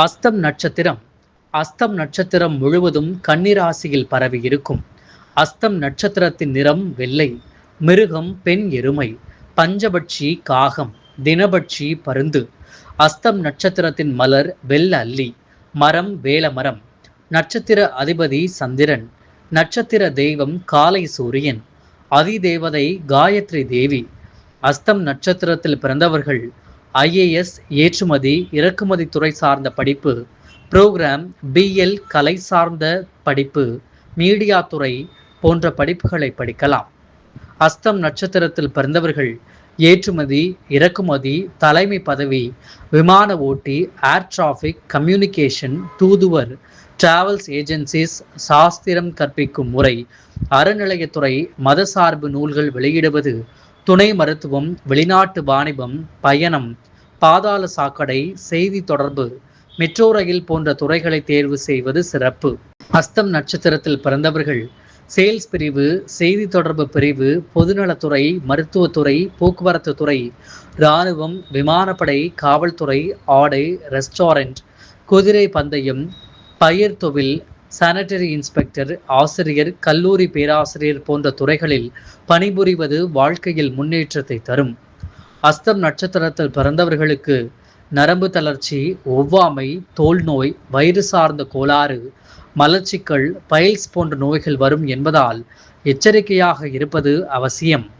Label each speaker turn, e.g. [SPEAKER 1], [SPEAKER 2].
[SPEAKER 1] அஸ்தம் நட்சத்திரம். அஸ்தம் நட்சத்திரம் முழுவதும் கன்னிராசியில் பரவி இருக்கும். அஸ்தம் நட்சத்திரத்தின் நிறம் வெள்ளை. மிருகம் பெண் எருமை. பஞ்சபட்சி காகம். தினபட்சி பருந்து. அஸ்தம் நட்சத்திரத்தின் மலர் வெள்ள அல்லி. மரம் வேலமரம். நட்சத்திர அதிபதி சந்திரன். நட்சத்திர தெய்வம் காலை சூரியன். அதிதேவதை காயத்ரி தேவி. அஸ்தம் நட்சத்திரத்தில் பிறந்தவர்கள் ஐஏஎஸ், ஏற்றுமதி இறக்குமதி துறை சார்ந்த படிப்பு, புரோகிராம், பிஎல், கலை சார்ந்த படிப்பு, மீடியா துறை போன்ற படிப்புகளை படிக்கலாம். அஸ்தம் நட்சத்திரத்தில் பிறந்தவர்கள் ஏற்றுமதி, இறக்குமதி, தலைமை பதவி, விமான ஓட்டி, ஏர் டிராஃபிக், கம்யூனிகேஷன், தூதுவர், டிராவல்ஸ் ஏஜென்சிஸ், சாஸ்திரம் கற்பிக்கும் முறை, அறநிலையத்துறை, மதசார்பு நூல்கள் வெளியிடுவது, துணை மருத்துவம், வெளிநாட்டு வாணிபம், பயணம், பாதாள சாக்கடை, செய்தி தொடர்பு, மெட்ரோ ரயில் போன்ற துறைகளை தேர்வு செய்வது சிறப்பு. அஸ்தம் நட்சத்திரத்தில் பிறந்தவர்கள் சேல்ஸ் பிரிவு, செய்தி தொடர்பு பிரிவு, பொதுநலத்துறை, மருத்துவத்துறை, போக்குவரத்து துறை, இராணுவம், விமானப்படை, காவல்துறை, ஆடை, ரெஸ்டாரண்ட், குதிரை பந்தயம், பயிர் தொழில், சானிட்டரி இன்ஸ்பெக்டர், ஆசிரியர், கல்லூரி பேராசிரியர் போன்ற துறைகளில் பணிபுரிவது வாழ்க்கையில் முன்னேற்றத்தை தரும். அஸ்தம் நட்சத்திரத்தில் பிறந்தவர்களுக்கு நரம்பு தளர்ச்சி, ஒவ்வாமை, தோல் நோய், வயிறு சார்ந்த கோளாறு, மலச்சிக்கல், பைல்ஸ் போன்ற நோய்கள் வரும் என்பதால் எச்சரிக்கையாக இருப்பது அவசியம்.